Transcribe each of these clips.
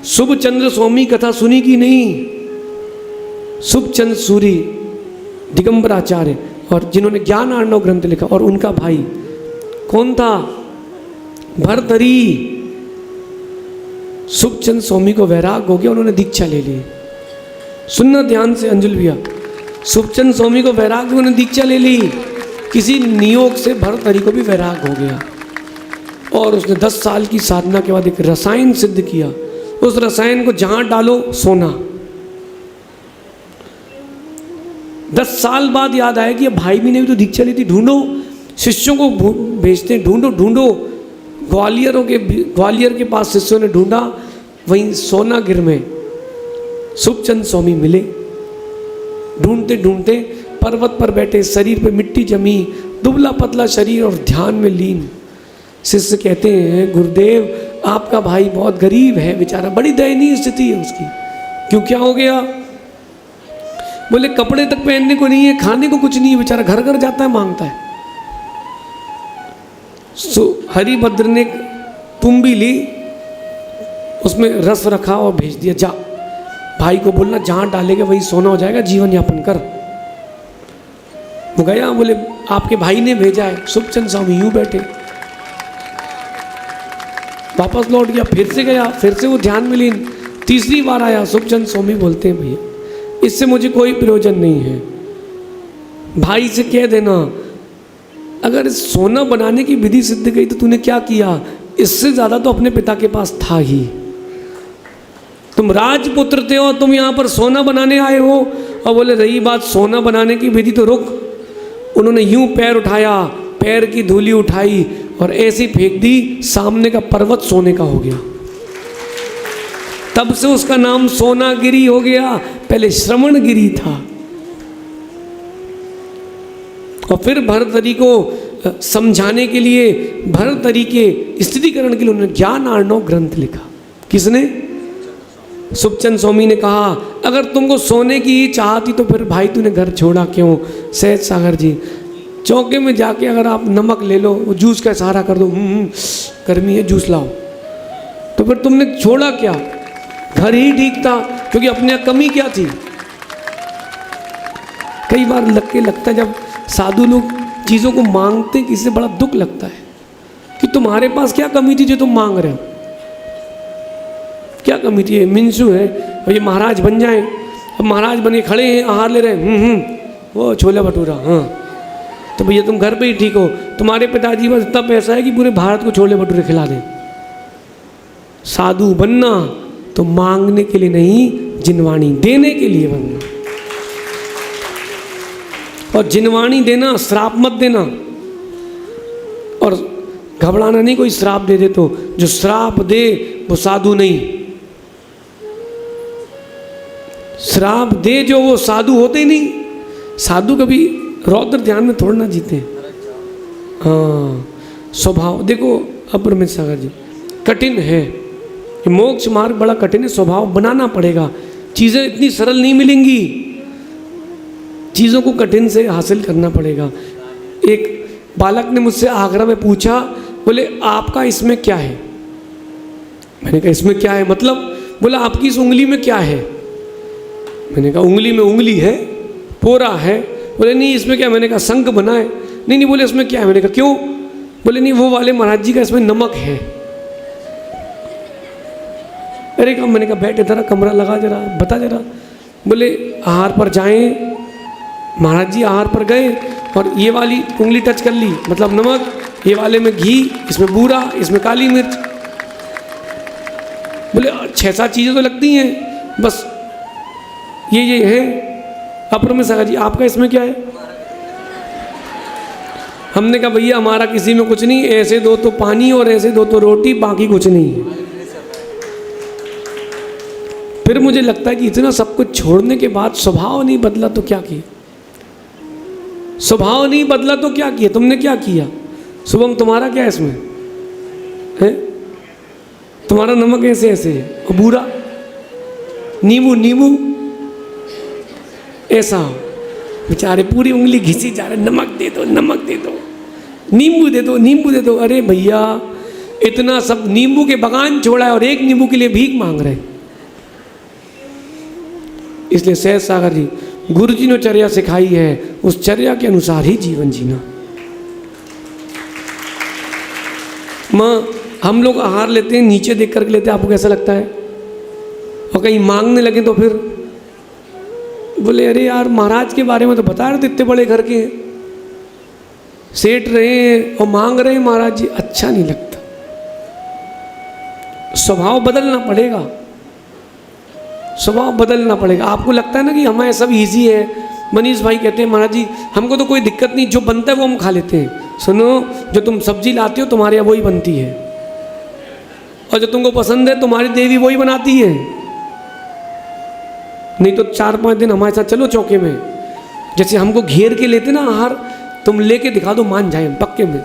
शुभ चंद्र स्वामी कथा सुनी कि नहीं? शुभ चंद्र सूरी दिगंबराचार्य, और जिन्होंने ज्ञान अर्णव ग्रंथ लिखा, और उनका भाई कौन था? भर्तरी। शुभ चंद्र स्वामी को वैराग हो गया, उन्होंने दीक्षा ले ली। सुनना ध्यान से अंजुल भैया, शुभचंद स्वामी को वैराग, उन्होंने दीक्षा ले ली। किसी नियोग से भर्तहरि को भी वैराग हो गया, और उसने 10 साल की साधना के बाद एक रसायन सिद्ध किया। उस रसायन को जहां डालो सोना। 10 साल बाद याद आया कि ये भाई भी ने भी तो दीक्षा ली थी, ढूंढो। शिष्यों को भेजते, ढूंढो ढूंढो। ग्वालियर के पास शिष्यों ने ढूंढा, वहीं सोनागिर में शुभचंद स्वामी मिले। ढूंढते ढूंढते पर्वत पर बैठे, शरीर पे मिट्टी जमी, दुबला पतला शरीर और ध्यान में लीन। शिष्य कहते हैं, गुरुदेव आपका भाई बहुत गरीब है बेचारा, बड़ी दयनीय स्थिति है उसकी। क्यों, क्या हो गया? बोले कपड़े तक पहनने को नहीं है, खाने को कुछ नहीं है बेचारा, घर घर जाता है मांगता है। हरिभद्र ने तुम्बी ली, उसमें रस रखा और भेज दिया, जा भाई को बोलना जहां डालेगा वही सोना हो जाएगा, जीवन यापन कर। वो गया, बोले आपके भाई ने भेजा है। शुभचंद स्वामी यूं बैठे, वापस लौट गया, फिर से गया, फिर से वो ध्यान में लीन। तीसरी बार आया, शुभचंद स्वामी बोलते हैं, भैया इससे मुझे कोई प्रयोजन नहीं है, भाई से कह देना अगर सोना बनाने की विधि सिद्ध गई तो तूने क्या किया, इससे ज्यादा तो अपने पिता के पास था ही। तुम राजपुत्र थे और तुम यहाँ पर सोना बनाने आए हो। और बोले रही बात सोना बनाने की विधि तो रुक। उन्होंने यूं पैर उठाया, पैर की धूली उठाई और ऐसी फेंक दी, सामने का पर्वत सोने का हो गया। तब से उसका नाम सोनागिरी हो गया, पहले श्रवणगिरी था। और फिर भर्तहरि को समझाने के लिए, भर्तहरि के स्थितिकरण के लिए उन्होंने ज्ञान अर्णव ग्रंथ लिखा। किसने? शुभचंद स्वामी ने कहा, अगर तुमको सोने की ही चाह थी तो फिर भाई तूने घर छोड़ा क्यों? सहज सागर जी, चौके में जाके अगर आप नमक ले लो, वो जूस का सहारा कर दो, गर्मी है जूस लाओ, तो फिर तुमने छोड़ा क्या? घर ही ठीक था, क्योंकि अपने कमी क्या थी? कई बार लगता है जब साधु लोग चीज़ों को मांगते, किसी से बड़ा दुख लगता है कि तुम्हारे पास क्या कमी थी जो तुम मांग रहे हो? क्या कमी थी? मिंसू है और ये महाराज बन जाएं, अब महाराज बने खड़े हैं, आहार ले रहे हैं, वो छोले भटूरा, हाँ तो भैया तुम घर पे ही ठीक हो, तुम्हारे पिताजी बस इतना पैसा है कि पूरे भारत को छोले भटूरे खिला दें। साधु बनना तो मांगने के लिए नहीं, जिनवाणी देने के लिए बनना। और जिनवाणी देना, श्राप मत देना। और घबराना नहीं कोई श्राप दे दे तो, जो श्राप दे वो साधु नहीं। श्राप दे जो, वो साधु होते ही नहीं। साधु कभी रौद्र ध्यान में थोड़ा ना जीते। हाँ स्वभाव देखो, अपरमित सागर जी, कठिन है ये मोक्ष मार्ग, बड़ा कठिन है। स्वभाव बनाना पड़ेगा, चीज़ें इतनी सरल नहीं मिलेंगी, चीज़ों को कठिन से हासिल करना पड़ेगा। एक बालक ने मुझसे आगरा में पूछा, बोले आपका इसमें क्या है? मैंने कहा इसमें क्या है मतलब? बोला आपकी इस उंगली में क्या है? मैंने कहा उंगली में उंगली है, पोरा है। बोले नहीं इसमें क्या? मैंने कहा शंख बना है। नहीं बोले इसमें क्या है? मैंने कहा क्यों? बोले नहीं वो वाले महाराज जी का इसमें नमक है। अरे कहा, मैंने कहा बैठ इधर, कमरा लगा जरा, बता जरा। बोले आहार पर जाएं। महाराज जी आहार पर गए और ये वाली उंगली टच कर ली, मतलब नमक, ये वाले में घी, इसमें बूरा, इसमें काली मिर्च। बोले 6-7 चीज़ें तो लगती हैं, बस ये है। अपरमित सागर जी आपका इसमें क्या है? हमने कहा भैया हमारा किसी में कुछ नहीं, ऐसे दो तो पानी और ऐसे दो तो रोटी, बाकी कुछ नहीं है। फिर मुझे लगता है कि इतना सब कुछ छोड़ने के बाद स्वभाव नहीं बदला तो क्या किया? स्वभाव नहीं बदला तो क्या किया? तुमने क्या किया? शुभम तुम्हारा क्या है इसमें है? तुम्हारा नमक ऐसे ऐसे है, और बूरा नींबू ऐसा। बेचारे पूरी उंगली घिसी जा रहे, नमक दे दो, नमक दे दो, नींबू दे दो, नींबू दे दो। अरे भैया इतना सब नींबू के बगान छोड़ा है और एक नींबू के लिए भीख मांग रहे हैं। इसलिए सहज सागर जी, गुरु जी ने चर्या सिखाई है, उस चर्या के अनुसार ही जीवन जीना। माँ हम लोग आहार लेते हैं, नीचे देख करके लेते हैं, आपको कैसा लगता है? और कहीं मांगने लगे तो फिर बोले अरे यार महाराज के बारे में तो बता रहे थे, इतने बड़े घर के सेठ रहे हैं और मांग रहे हैं महाराज जी, अच्छा नहीं लगता। स्वभाव बदलना पड़ेगा, स्वभाव बदलना पड़ेगा। आपको लगता है ना कि हमारे सब इजी है। मनीष भाई कहते हैं महाराज जी हमको तो कोई दिक्कत नहीं, जो बनता है वो हम खा लेते हैं। सुनो, जो तुम सब्जी लाते हो तुम्हारे यहाँ वही बनती है, और जो तुमको पसंद है तुम्हारी देवी वही बनाती है। नहीं तो 4-5 दिन हमारे साथ चलो चौके में, जैसे हमको घेर के लेते ना आहार, तुम लेके दिखा दो, मान जाए पक्के में,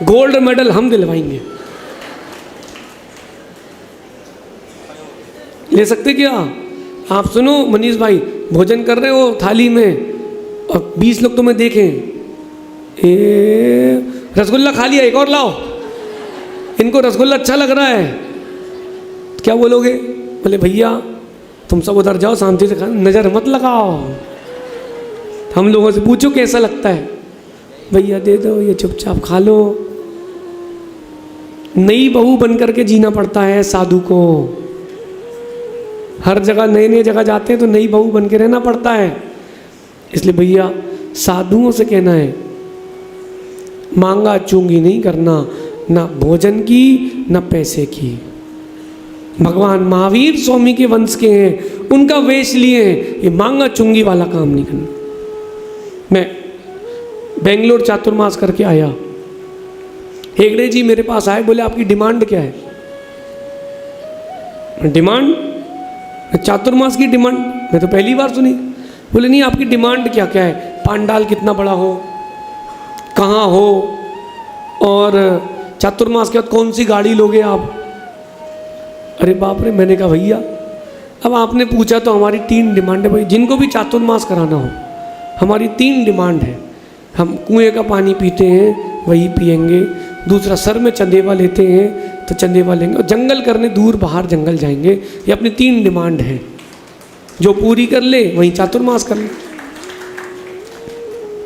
गोल्ड मेडल हम दिलवाएंगे। ले सकते क्या आप? सुनो मनीष भाई, भोजन कर रहे हो थाली में और 20 लोग तुम्हें देखें, रसगुल्ला खा लिया, एक और लाओ, इनको रसगुल्ला अच्छा लग रहा है, क्या बोलोगे? बोले भैया तुम सब उधर जाओ, शांति से खाना, नज़र मत लगाओ। हम लोगों से पूछो कैसा लगता है, भैया दे दो, ये चुपचाप खा लो। नई बहू बन करके जीना पड़ता है साधु को। हर जगह नए नए जगह जाते हैं तो नई बहू बन के रहना पड़ता है। इसलिए भैया साधुओं से कहना है, मांगा चूंगी नहीं करना, ना भोजन की ना पैसे की। भगवान महावीर स्वामी के वंश के हैं, उनका वेश लिए हैं, ये मांगा चुंगी वाला काम नहीं करना। मैं बेंगलोर चातुर्मास करके आया, हेगड़े जी मेरे पास आए, बोले आपकी डिमांड क्या है? डिमांड? चातुर्मास की डिमांड मैं तो पहली बार सुनी। बोले नहीं आपकी डिमांड क्या क्या है? पांडाल कितना बड़ा हो, कहाँ हो, और चातुर्मास के बाद कौन सी गाड़ी लोगे आप? अरे बाप रे, मैंने कहा भैया अब आपने पूछा तो हमारी 3 डिमांड है भाई, जिनको भी चातुर्मास कराना हो हमारी 3 डिमांड है। हम कुएं का पानी पीते हैं वही पिएंगे, दूसरा सर में चंदेवा लेते हैं तो चंदेवा लेंगे, और जंगल करने दूर बाहर जंगल जाएंगे। ये अपनी 3 डिमांड है, जो पूरी कर ले वहीं चातुर्मास कर ले।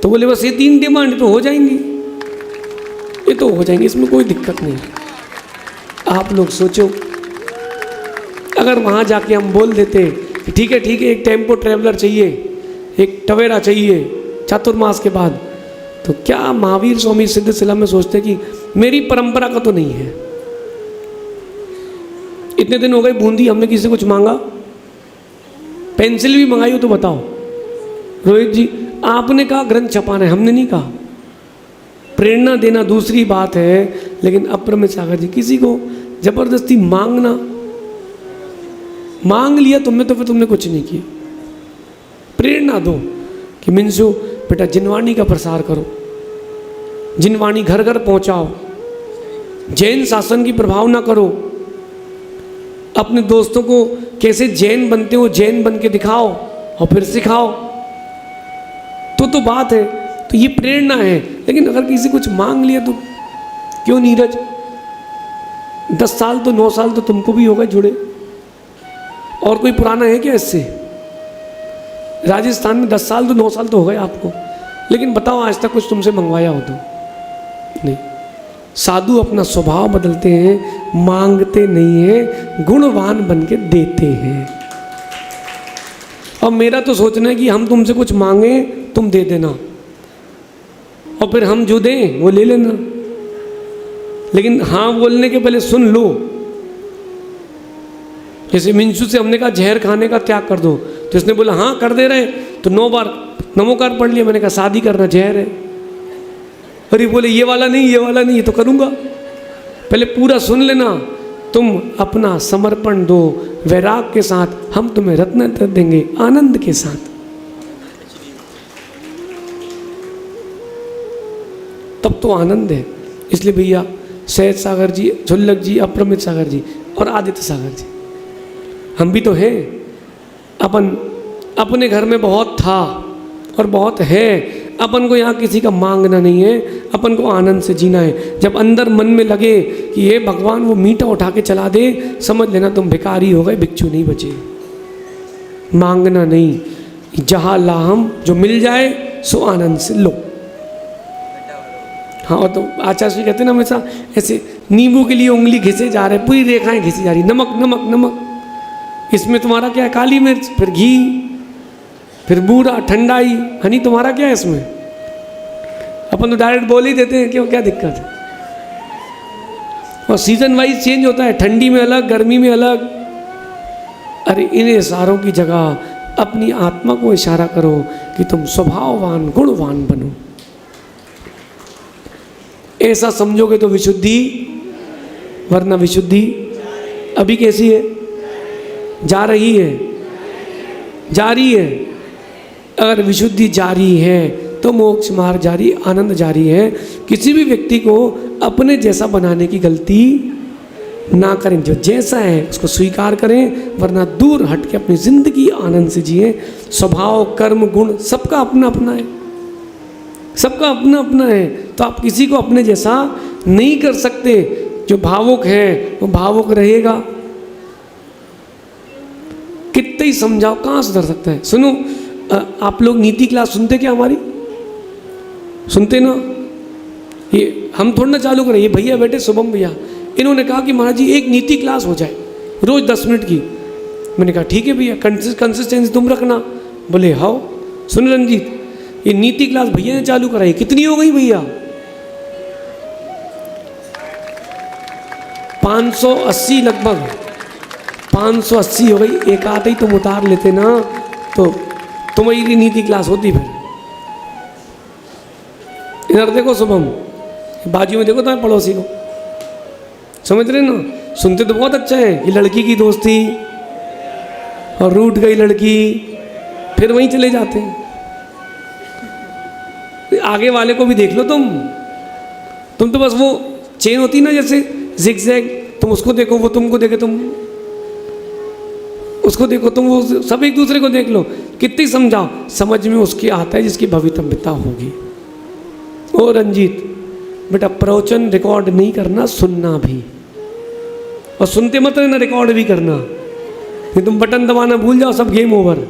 तो बोले बस ये 3 डिमांड तो हो जाएंगी, ये तो हो जाएंगे, इसमें कोई दिक्कत नहीं। आप लोग सोचो अगर वहाँ जाके हम बोल देते कि ठीक है एक टेम्पो ट्रैवलर चाहिए, एक टवेरा चाहिए चातुर्मास के बाद, तो क्या महावीर स्वामी सिद्धशिला में सोचते कि मेरी परंपरा का तो नहीं है। इतने दिन हो गए बूंदी हमने किसी कुछ मांगा, पेंसिल भी मंगाई हो तो बताओ। रोहित जी आपने कहा ग्रंथ छपाना है, हमने नहीं कहा। प्रेरणा देना दूसरी बात है, लेकिन अप्रमित सागर जी किसी को जबरदस्ती मांगना, मांग लिया तुमने तो फिर तुमने कुछ नहीं किया। प्रेरणा दो कि मिंसू बेटा जिनवाणी का प्रसार करो, जिनवाणी घर घर पहुंचाओ, जैन शासन की प्रभाव ना करो, अपने दोस्तों को कैसे जैन बनते हो जैन बन के दिखाओ और फिर सिखाओ, तो बात है। तो ये प्रेरणा है। लेकिन अगर किसी कुछ मांग लिया तो क्यों नीरज, 10 साल तो 9 साल तो तुमको भी हो गए जुड़े, और कोई पुराना है क्या इससे? राजस्थान में 10 साल तो 9 साल तो हो गए आपको, लेकिन बताओ आज तक कुछ तुमसे मंगवाया हो तो नहीं। साधु अपना स्वभाव बदलते हैं, मांगते नहीं हैं, गुणवान बन के देते हैं। और मेरा तो सोचना है कि हम तुमसे कुछ मांगे तुम दे देना, और फिर हम जो दें वो ले लेना। लेकिन हाँ बोलने के पहले सुन लो। जैसे मिंशू से हमने कहा जहर खाने का त्याग कर दो, तो इसने बोला हाँ कर दे रहे, तो 9 बार नमोकार पढ़ लिया। मैंने कहा शादी करना जहर है। अरे बोले ये वाला नहीं, ये वाला नहीं, ये तो करूँगा। पहले पूरा सुन लेना। तुम अपना समर्पण दो वैराग के साथ, हम तुम्हें रत्न देंगे आनंद के साथ। तब तो आनंद है। इसलिए भैया सहज सागर जी, झुल्लक जी, अप्रमित सागर जी और आदित्य सागर जी, हम भी तो हैं। अपन अपने घर में बहुत था और बहुत है, अपन को यहाँ किसी का मांगना नहीं है, अपन को आनंद से जीना है। जब अंदर मन में लगे कि ये भगवान वो मीठा उठा के चला दे, समझ लेना तुम भिखारी हो गए, भिक्षु नहीं बचे। मांगना नहीं। जहाँ लाहम जो मिल जाए सो आनंद से लो। हाँ, और तो आचार्य कहते हैं ना हमेशा ऐसे नींबू के लिए उंगली घिसे जा रहे, पूरी रेखाएं घिसी जा रही, नमक नमक नमक, इसमें तुम्हारा क्या है? काली मिर्च, फिर घी, फिर बूरा, ठंडाई, हनी, तुम्हारा क्या है इसमें? अपन तो डायरेक्ट बोल ही देते हैं, क्यों, क्या दिक्कत है? और सीजन वाइज चेंज होता है, ठंडी में अलग, गर्मी में अलग। अरे इन इशारों की जगह अपनी आत्मा को इशारा करो कि तुम स्वभाववान गुणवान बनो। ऐसा समझोगे तो विशुद्धि, वरना विशुद्धि अभी कैसी है? जा रही है, जारी है। अगर विशुद्धि जारी है तो मोक्ष मार्ग जारी, आनंद जारी है। किसी भी व्यक्ति को अपने जैसा बनाने की गलती ना करें, जो जैसा है उसको स्वीकार करें, वरना दूर हट के अपनी जिंदगी आनंद से जिए। स्वभाव, कर्म, गुण सबका अपना अपना है, सबका अपना अपना है। तो आप किसी को अपने जैसा नहीं कर सकते। जो भावुक है वो भावुक रहेगा, कितने ही समझाओ कहाँ सुधर सकता है। सुनो, आप लोग नीति क्लास सुनते क्या हमारी? सुनते ना? ये हम थोड़ा ना चालू करें, ये भैया बैठे शुभम भैया, इन्होंने कहा कि महाराज जी एक नीति क्लास हो जाए रोज 10 मिनट की। मैंने कहा ठीक है भैया, कंसिस्टेंसी तुम रखना। बोले हाओ। सुन रंजीत, ये नीति क्लास भैया ने चालू कराई, कितनी हो गई भैया? 580 लगभग, 580 हो गई। एक आध ही तुम उतार लेते ना तो तुम्हारी नीति क्लास होती। फिर इधर देखो शुभम, बाजू में देखो तुम्हारे पड़ोसी को, समझ रहे ना? सुनते तो बहुत अच्छा है, ये लड़की की दोस्ती और रूठ गई लड़की, फिर वहीं चले जाते हैं। आगे वाले को भी देख लो तुम तो बस वो चेन होती ना जैसे जिग जैग, तुम उसको देखो, वो तुमको देखे, तुम उसको देखो, तुम वो, सब एक दूसरे को देख लो। कितनी समझाओ, समझ में उसकी आता है जिसकी भवितव्यता होगी। ओ रंजीत बेटा, प्रवचन रिकॉर्ड नहीं करना, सुनना भी, और सुनते मत रहना, रिकॉर्ड भी करना। नहीं तुम बटन दबाना भूल जाओ, सब गेम ओवर।